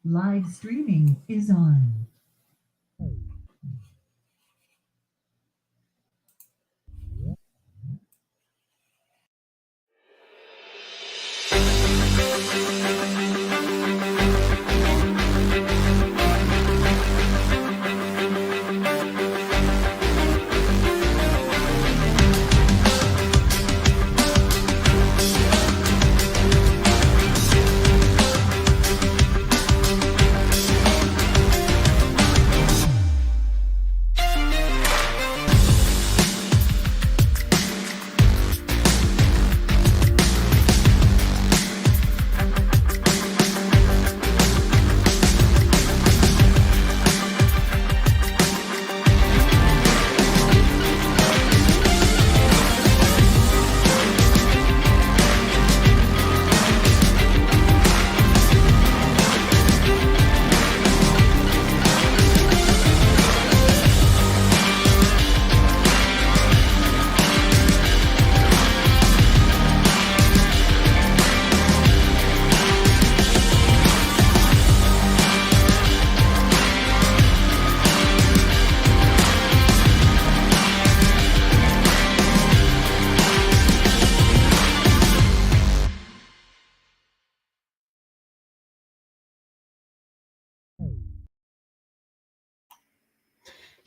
Live streaming is on.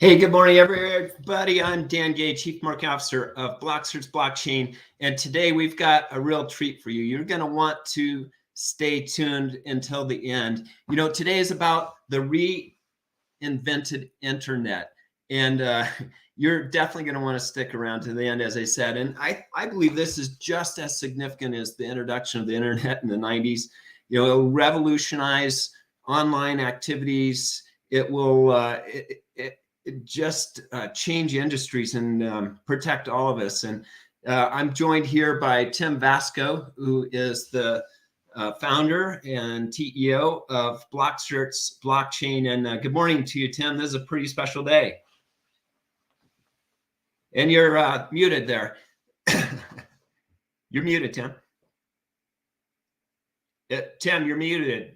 Hey, good morning, everybody. I'm Dan Gay, Chief Marketing Officer of BlockCerts Blockchain. And today we've got a real treat for you. You're going to want to stay tuned until the end. You know, today is about the reinvented internet. And you're definitely going to want to stick around to the end, as I said. And I believe this is just as significant as the introduction of the internet in the 90s. You know, it'll revolutionize online activities. It will just change industries and protect all of us. And I'm joined here by Tim Vasko, who is the founder and CEO of BlockCerts Blockchain. And good morning to you, Tim. This is a pretty special day. And you're muted there. You're muted, Tim. Tim, you're muted.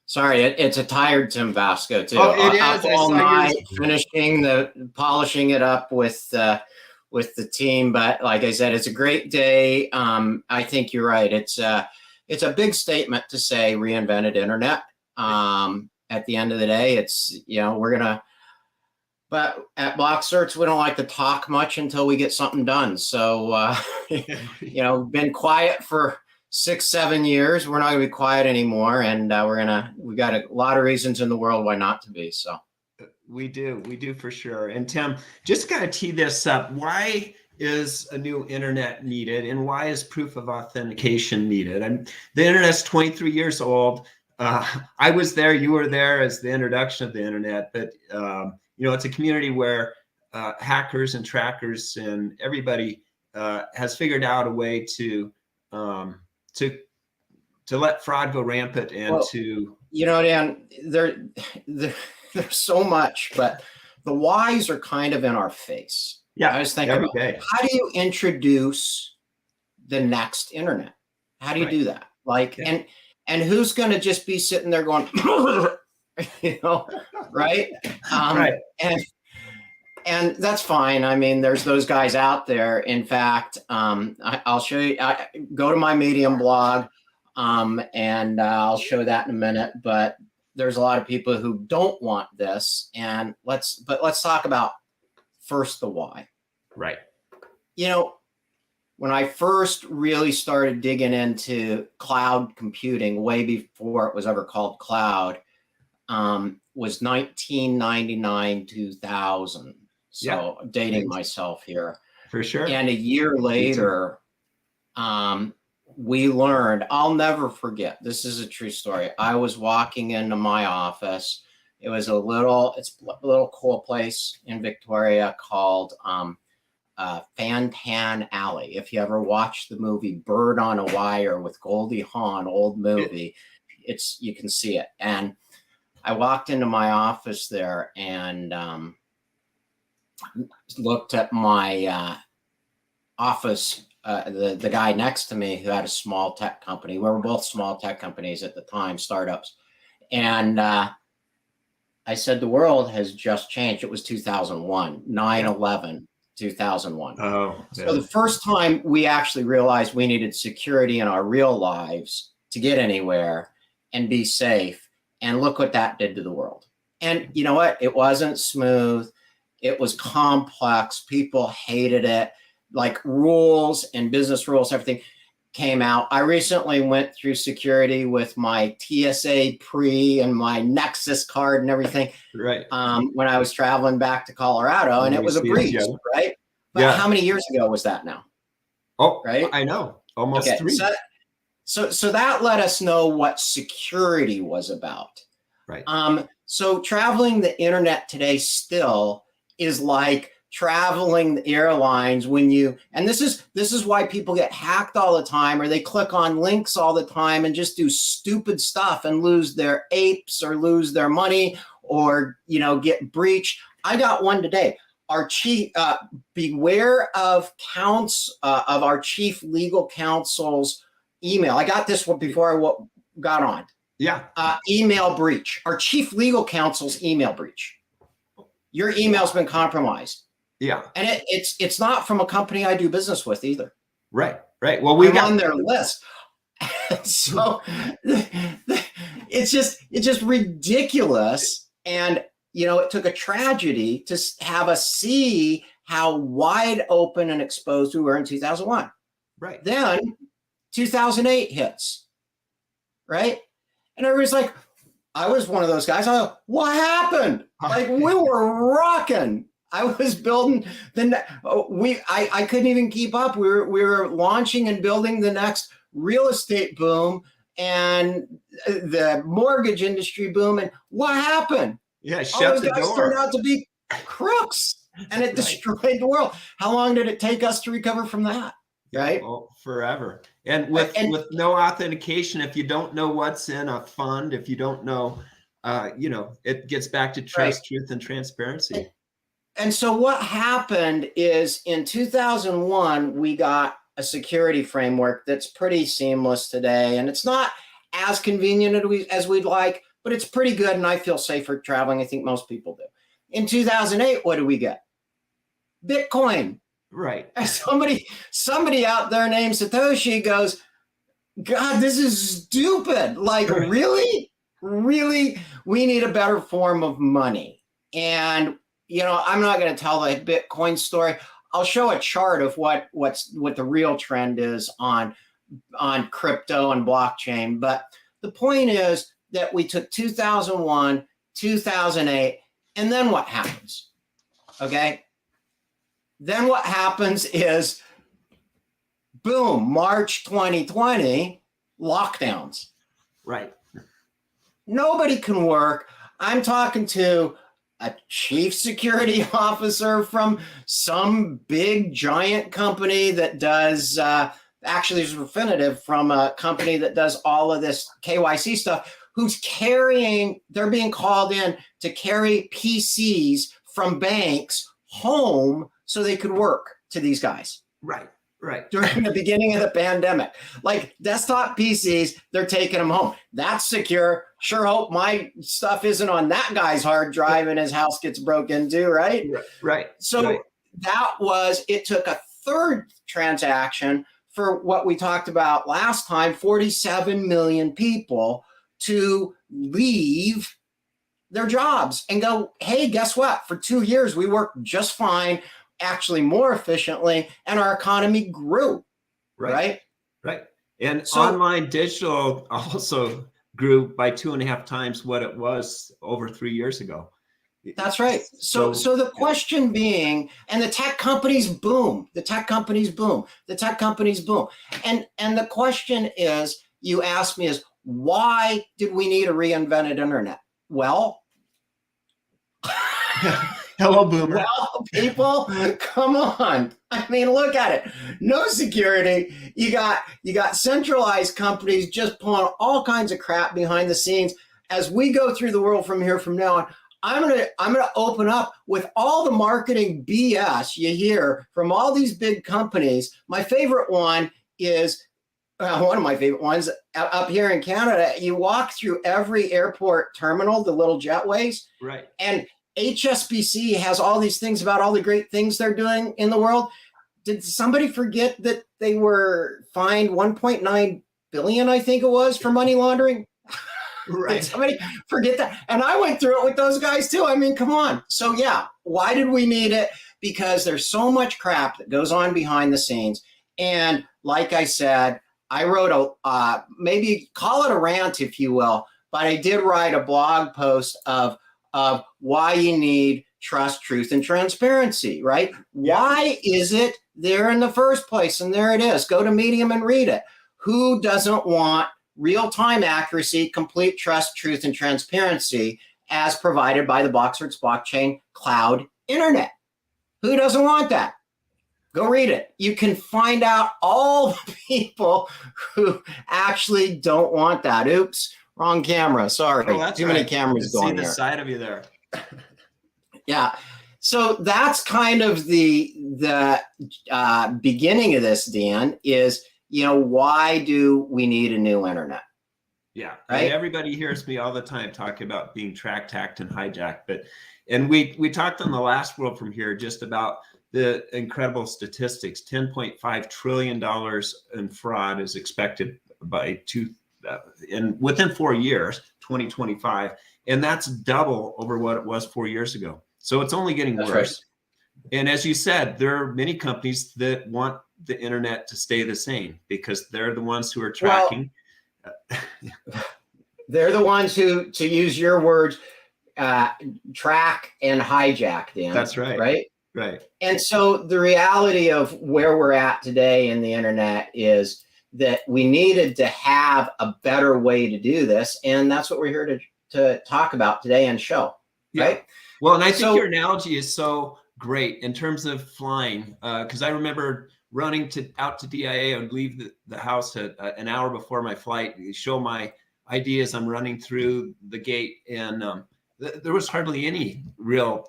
Sorry, it's a tired Tim Vasko too. Oh, it is. All night finishing polishing it up with the team. But like I said, it's a great day. I think you're right. It's a big statement to say reinvented internet. At the end of the day, it's, you know, but at BlockCerts, we don't like to talk much until we get something done. So, you know, been quiet for 6-7 years. We're not gonna be quiet anymore, and we got a lot of reasons in the world why not to be. So we do for sure. And Tim, just kind of tee this up. Why is a new internet needed, and why is proof of authentication needed? And the internet's 23 years old. I was there, you were there as the introduction of the internet, but you know, it's a community where hackers and trackers and everybody has figured out a way to let fraud go rampant and you know, Dan, there's so much, but the whys are kind of in our face. Yeah, I was thinking, how do you introduce the next internet? How do you do that? Like, and who's going to just be sitting there going, you know, right? Right. And that's fine. I mean, there's those guys out there. In fact, I'll show you. Go to my Medium blog, and I'll show that in a minute. But there's a lot of people who don't want this. And let's talk about first the why. Right. You know, when I first really started digging into cloud computing, way before it was ever called cloud, was 1999, 2000. So dating myself here. For sure. And a year later, we learned, I'll never forget, this is a true story. I was walking into my office. It was a little cool place in Victoria called Fantan Alley. If you ever watched the movie Bird on a Wire with Goldie Hawn, old movie, you can see it. And I walked into my office there and looked at my office the guy next to me who had a small tech company. We were both small tech companies at the time, startups. And I said, the world has just changed. It was 2001, 9/11, 2001. Oh, So the first time we actually realized we needed security in our real lives to get anywhere and be safe. And look what that did to the world. And you know what? It wasn't smooth. It was complex. People hated it. Like rules and business rules, everything came out. I recently went through security with my TSA pre and my Nexus card and everything. Right. When I was traveling back to Colorado, and it was a breeze, right? But how many years ago was that now? Oh, right. I know. Almost 3. So that let us know what security was about. Right. So traveling the internet today still is like traveling the airlines when you, and this is why people get hacked all the time, or they click on links all the time and just do stupid stuff and lose their apes or lose their money or, get breached. I got one today. Our chief, beware of of our chief legal counsel's email. I got this one before I got on. Yeah. Email breach. Our chief legal counsel's email breach. Your email's been compromised. Yeah. And it's not from a company I do business with either. Right. Well, we got on their list. So it's just ridiculous. And, it took a tragedy to have us see how wide open and exposed we were in 2001. Right. Then 2008 hits. Right. And everybody's like, I was one of those guys. I go, what happened? Like we were rocking. I was building I couldn't even keep up. We were launching and building the next real estate boom and the mortgage industry boom. And what happened? Yeah, all those guys turned out to be crooks, and it destroyed the world. How long did it take us to recover from that? Right? Well, forever. And with no authentication, if you don't know what's in a fund, if you don't know, it gets back to trust, truth, and transparency. And so what happened is in 2001, we got a security framework that's pretty seamless today. And it's not as convenient as we'd like, but it's pretty good. And I feel safer traveling. I think most people do. In 2008, what do we get? Bitcoin. Right. Somebody out there named Satoshi goes, God, this is stupid. Like, really? Really? We need a better form of money. And I'm not going to tell the Bitcoin story. I'll show a chart of what the real trend is on crypto and blockchain. But the point is that we took 2001, 2008, and then what happens? Okay. Then what happens is, boom, March 2020, lockdowns. Right. Nobody can work. I'm talking to a chief security officer from some big giant company that does, actually there's Reinvented from a company that does all of this KYC stuff, they're being called in to carry PCs from banks home so they could work to these guys. Right. During the beginning of the pandemic, like desktop PCs, they're taking them home. That's secure. Sure hope my stuff isn't on that guy's hard drive and his house gets broken into, right? Right. So it took a third transaction for what we talked about last time, 47 million people to leave their jobs and go, hey, guess what? For 2 years, we worked just fine, actually more efficiently, and our economy grew, right? And online digital also grew by 2.5 times what it was over 3 years ago. That's right. So the question being, and the tech companies boom. And the question is, you asked me is, why did we need a reinvented internet? Well, hello, boomer. Well, people, come on. I mean, look at it. No security. You got centralized companies just pulling all kinds of crap behind the scenes. As we go through the world from now on, I'm gonna open up with all the marketing BS you hear from all these big companies. My favorite one is one of my favorite ones up here in Canada. You walk through every airport terminal, the little jetways, Right. And HSBC has all these things about all the great things they're doing in the world. Did somebody forget that they were fined 1.9 billion, I think it was, for money laundering? Right. Did somebody forget that? And I went through it with those guys too. I mean, come on. So yeah, why did we need it? Because there's so much crap that goes on behind the scenes. And like I said, I wrote maybe call it a rant, if you will, but I did write a blog post of why you need trust, truth, and transparency, right? Yeah. Why is it there in the first place? And there it is. Go to Medium and read it. Who doesn't want real-time accuracy, complete trust, truth, and transparency as provided by the BlockCerts blockchain cloud internet? Who doesn't want that? Go read it. You can find out all the people who actually don't want that. Oops, wrong camera. Sorry, too many cameras going there. See the side of you there. Yeah. So that's kind of the beginning of this, Dan, is, why do we need a new internet? Yeah. Right. And everybody hears me all the time talking about being tracked, hacked, and hijacked. And we talked on the last World From Here just about the incredible statistics. $10.5 trillion in fraud is expected within 4 years, 2025. And that's double over what it was 4 years ago. So it's only getting worse. Right. And as you said, there are many companies that want the internet to stay the same because they're the ones who are tracking. They're the ones who, to use your words, track and hijack, Dan. That's right. Right? Right. And so the reality of where we're at today in the internet is that we needed to have a better way to do this. And that's what we're here to talk about today and show. Yeah. Right? Well, and I think your analogy is so great in terms of flying, because I remember running out to DIA. I would leave the house an hour before my flight, show my ideas. I'm running through the gate, and there was hardly any real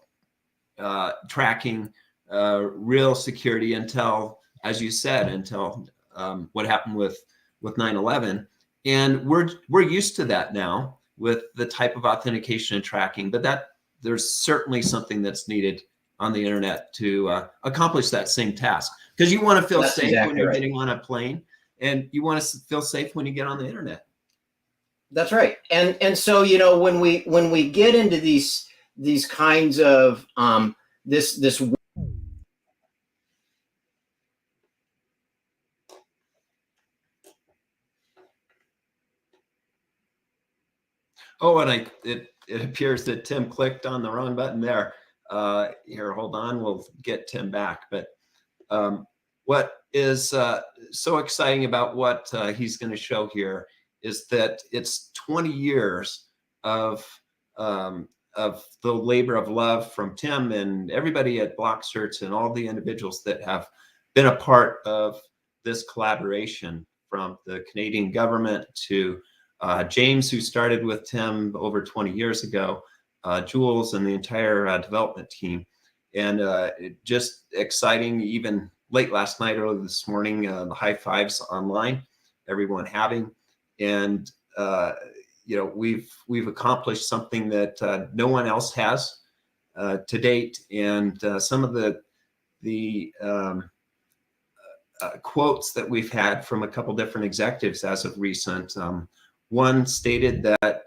tracking, real security until, as you said, until what happened with 9/11. And we're used to that now with the type of authentication and tracking, but there's certainly something that's needed on the internet to accomplish that same task, because you want to feel safe when you're getting on a plane, and you want to feel safe when you get on the internet. That's right. And so, when we get into these kinds of this Oh, and it appears that Tim clicked on the wrong button there. Here, hold on, we'll get Tim back. But what is so exciting about what he's going to show here is that it's 20 years of the labor of love from Tim and everybody at BlockCerts and all the individuals that have been a part of this collaboration, from the Canadian government to James, who started with Tim over 20 years ago, Jules, and the entire development team. And just exciting, even late last night, early this morning, the high fives online, everyone having. And, we've accomplished something that no one else has to date. And some of the quotes that we've had from a couple different executives as of recent. One stated that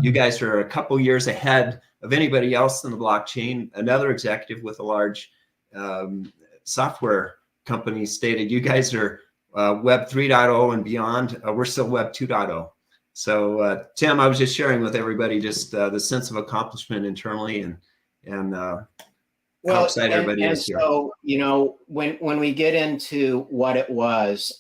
you guys are a couple years ahead of anybody else in the blockchain. Another executive with a large software company stated, you guys are Web 3.0 and beyond. We're still Web 2.0. So, Tim, I was just sharing with everybody just the sense of accomplishment internally and how excited everybody is here. So, when we get into what it was,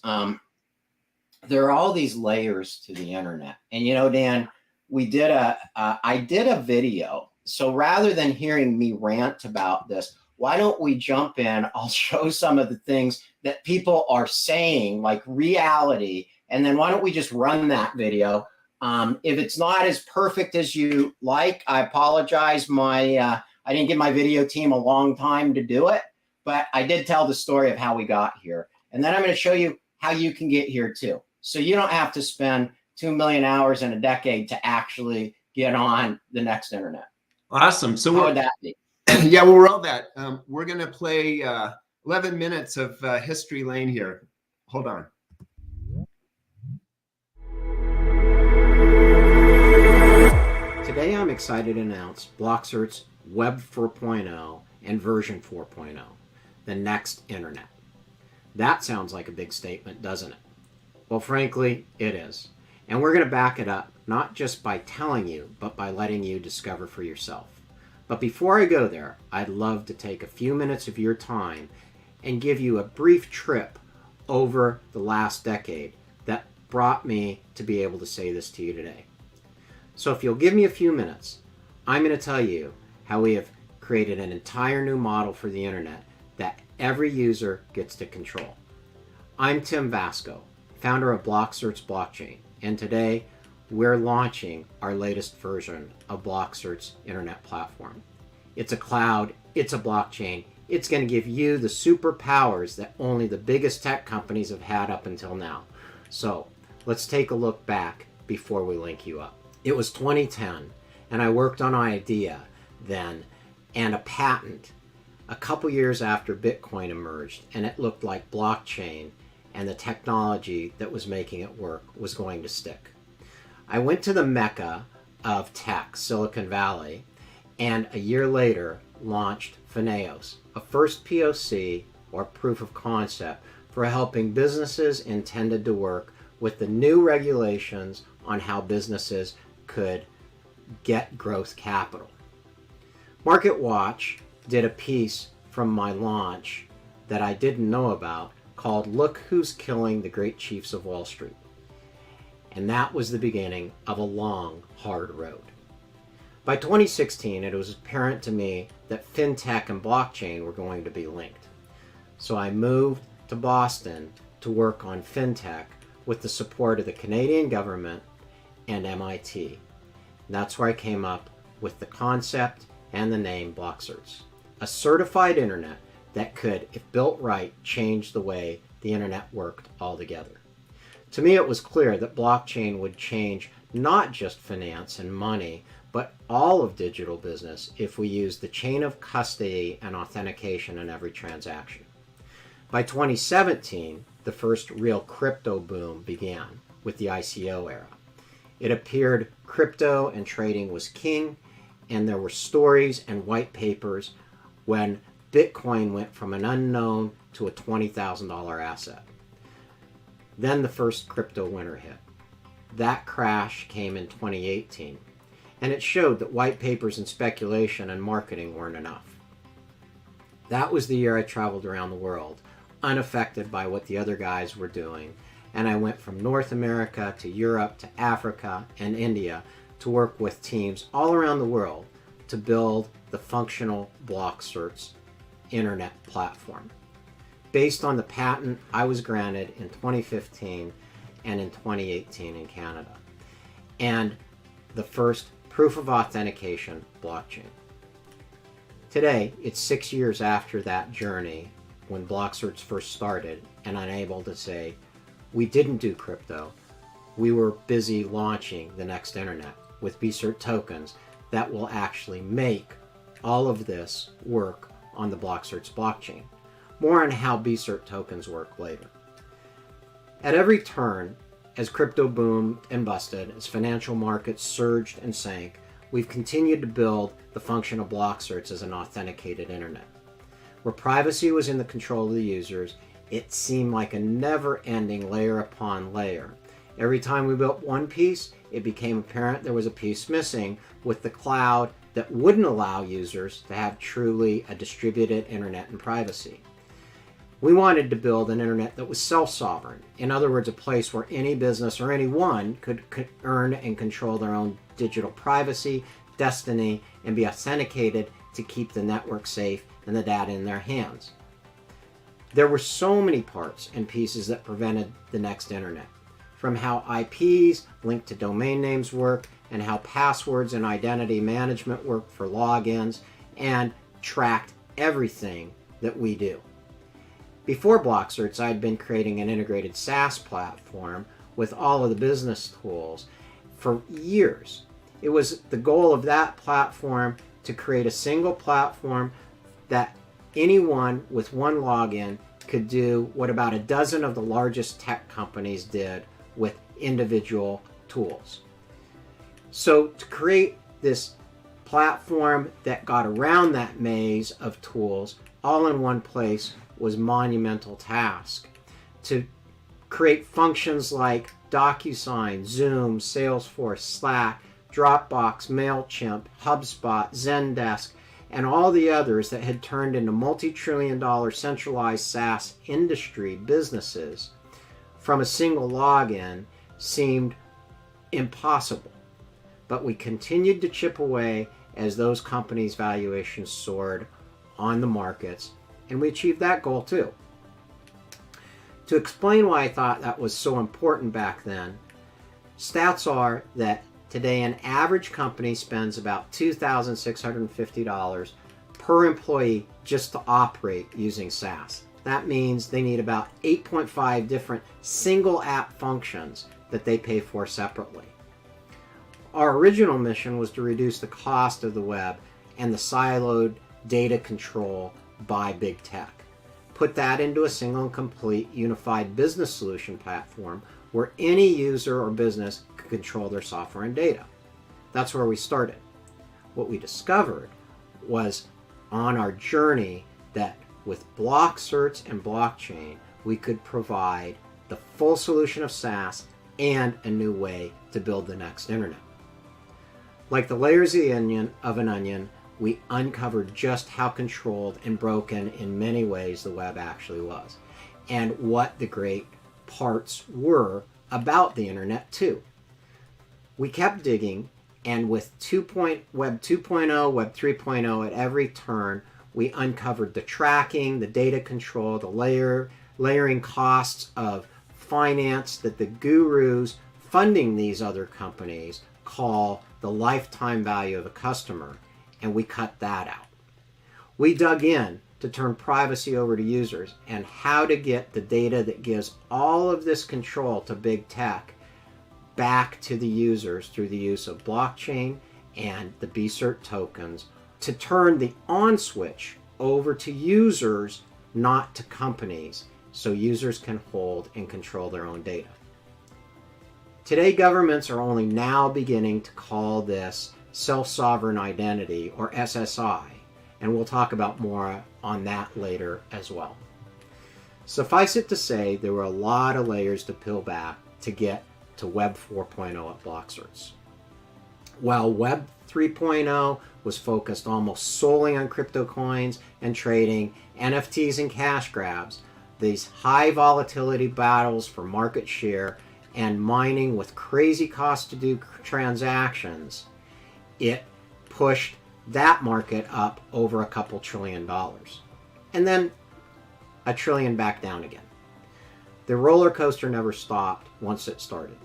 there are all these layers to the internet. And, Dan, I did a video. So rather than hearing me rant about this, why don't we jump in? I'll show some of the things that people are saying, like reality. And then why don't we just run that video If it's not as perfect as you like, I apologize. I didn't give my video team a long time to do it, but I did tell the story of how we got here. And then I'm going to show you how you can get here too. So you don't have to spend 2 million hours in a decade to actually get on the next internet. Awesome. So how would that be? Yeah, we'll roll that. We're going to play 11 minutes of history lane here. Hold on. Today I'm excited to announce BlockCerts Web 4.0 and version 4.0, the next internet. That sounds like a big statement, doesn't it? Well, frankly, it is. And we're going to back it up, not just by telling you, but by letting you discover for yourself. But before I go there, I'd love to take a few minutes of your time and give you a brief trip over the last decade that brought me to be able to say this to you today. So if you'll give me a few minutes, I'm going to tell you how we have created an entire new model for the internet that every user gets to control. I'm Tim Vasko, founder of BlockCerts Blockchain, and today we're launching our latest version of BlockCerts Internet Platform. It's a cloud, it's a blockchain, it's going to give you the superpowers that only the biggest tech companies have had up until now. So let's take a look back before we link you up. It was 2010, and I worked on an idea then and a patent a couple years after Bitcoin emerged, and it looked like blockchain and the technology that was making it work was going to stick. I went to the mecca of tech, Silicon Valley, and a year later launched Fineos, a first POC or proof of concept for helping businesses intended to work with the new regulations on how businesses could get growth capital. MarketWatch did a piece from my launch that I didn't know about called "Look Who's Killing the Great Chiefs of Wall Street." And that was the beginning of a long, hard road. By 2016, it was apparent to me that fintech and blockchain were going to be linked. So I moved to Boston to work on fintech with the support of the Canadian government and MIT. And that's where I came up with the concept and the name BlockCerts, a certified internet that could, if built right, change the way the internet worked altogether. To me, it was clear that blockchain would change not just finance and money, but all of digital business if we use the chain of custody and authentication in every transaction. By 2017, the first real crypto boom began with the ICO era. It appeared crypto and trading was king, and there were stories and white papers when Bitcoin went from an unknown to a $20,000 asset. Then the first crypto winter hit. That crash came in 2018, and it showed that white papers and speculation and marketing weren't enough. That was the year I traveled around the world, unaffected by what the other guys were doing, and I went from North America to Europe to Africa and India to work with teams all around the world to build the functional BlockCerts internet platform, based on the patent I was granted in 2015 and in 2018 in Canada, and the first proof of authentication blockchain. Today, it's 6 years after that journey when BlockCerts first started, and I'm able to say, we didn't do crypto. We were busy launching the next internet with BCERT tokens that will actually make all of this work on the BlockCerts blockchain. More on how BCERT tokens work later. At every turn, as crypto boomed and busted, as financial markets surged and sank, we've continued to build the function of BlockCerts as an authenticated internet. Where privacy was in the control of the users, it seemed like a never-ending layer upon layer. Every time we built one piece, it became apparent there was a piece missing with the cloud that wouldn't allow users to have truly a distributed internet and privacy. We wanted to build an internet that was self-sovereign. In other words, a place where any business or anyone could earn and control their own digital privacy, destiny, and be authenticated to keep the network safe and the data in their hands. There were so many parts and pieces that prevented the next internet. from how IPs linked to domain names work and how passwords and identity management work for logins, and tracked everything that we do. Before BlockCerts, I'd been creating an integrated SaaS platform with all of the business tools for years. It was the goal of that platform to create a single platform that anyone with one login could do what about a dozen of the largest tech companies did with individual tools. So to create this platform that got around that maze of tools all in one place was a monumental task. To create functions like DocuSign, Zoom, Salesforce, Slack, Dropbox, MailChimp, HubSpot, Zendesk, and all the others that had turned into multi-trillion-dollar centralized SaaS industry businesses from a single login seemed impossible. But we continued to chip away as those companies' valuations soared on the markets, and we achieved that goal too. To explain why I thought that was so important back then, stats are that today an average company spends about $2,650 per employee just to operate using SaaS. That means they need about 8.5 different single app functions that they pay for separately. Our original mission was to reduce the cost of the web and the siloed data control by big tech. Put that into a single and complete unified business solution platform where any user or business could control their software and data. That's where we started. What we discovered was on our journey that with BlockCerts and blockchain, we could provide the full solution of SaaS and a new way to build the next internet. Like the layers of an onion, we uncovered just how controlled and broken in many ways the web actually was, and what the great parts were about the internet too. We kept digging, and with Web 2.0, Web 3.0 at every turn, we uncovered the tracking, the data control, the layering costs of finance that the gurus funding these other companies call the lifetime value of a customer, and we cut that out. We dug in to turn privacy over to users and how to get the data that gives all of this control to big tech back to the users through the use of blockchain and the BCERT tokens to turn the on switch over to users, not to companies, so users can hold and control their own data. Today, governments are only now beginning to call this self-sovereign identity, or SSI, and we'll talk about more on that later as well. Suffice it to say, there were a lot of layers to peel back to get to Web 4.0 at BlockCerts. While Web 3.0 was focused almost solely on crypto coins and trading, NFTs and cash grabs, these high volatility battles for market share and mining with crazy cost to do transactions, it pushed that market up over a couple $1 trillion. And then $1 trillion back down again. The roller coaster never stopped once it started.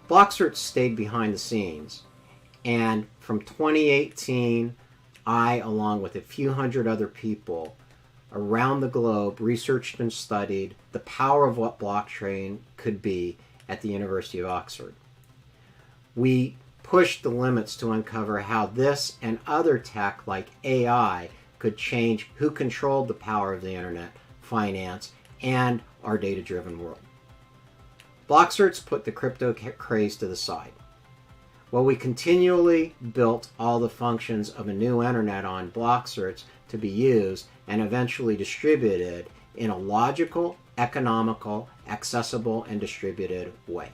BlockCerts stayed behind the scenes, and from 2018, I, along with a few hundred other people around the globe, researched and studied the power of what blockchain could be at the University of Oxford. We pushed the limits to uncover how this and other tech like AI could change who controlled the power of the internet, finance, and our data-driven world. BlockCerts put the crypto craze to the side. While we continually built all the functions of a new internet on BlockCerts to be used and eventually distributed in a logical, economical, accessible, and distributed way.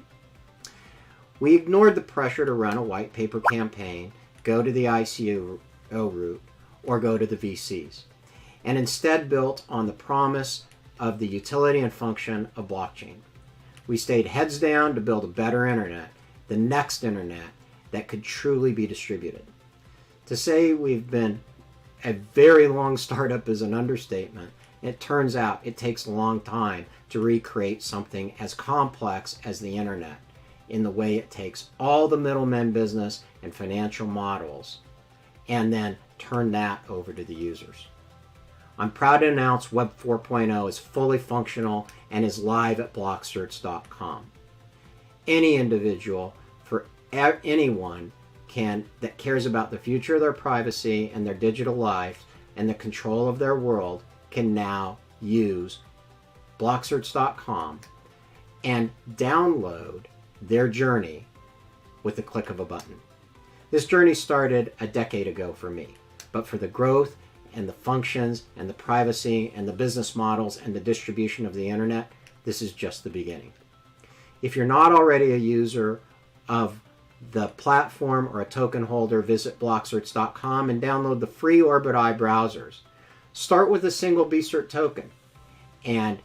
We ignored the pressure to run a white paper campaign, go to the ICO route, or go to the VCs, and instead built on the promise of the utility and function of blockchain. We stayed heads down to build a better internet, the next internet that could truly be distributed. To say we've been a very long startup is an understatement, And it turns out it takes a long time to recreate something as complex as the internet in the way it takes all the middlemen business and financial models and then turn that over to the users. I'm proud to announce Web 4.0 is fully functional and is live at BlockCerts.com. Any individual, for anyone that cares about the future of their privacy and their digital life and the control of their world can now use BlockCerts.com and download their journey with the click of a button. This journey started a decade ago for me, but for the growth and the functions and the privacy and the business models and the distribution of the internet, this is just the beginning. If you're not already a user of the platform or a token holder, visit BlockCerts.com and download the free Orbit Eye browsers. Start with a single BCERT token and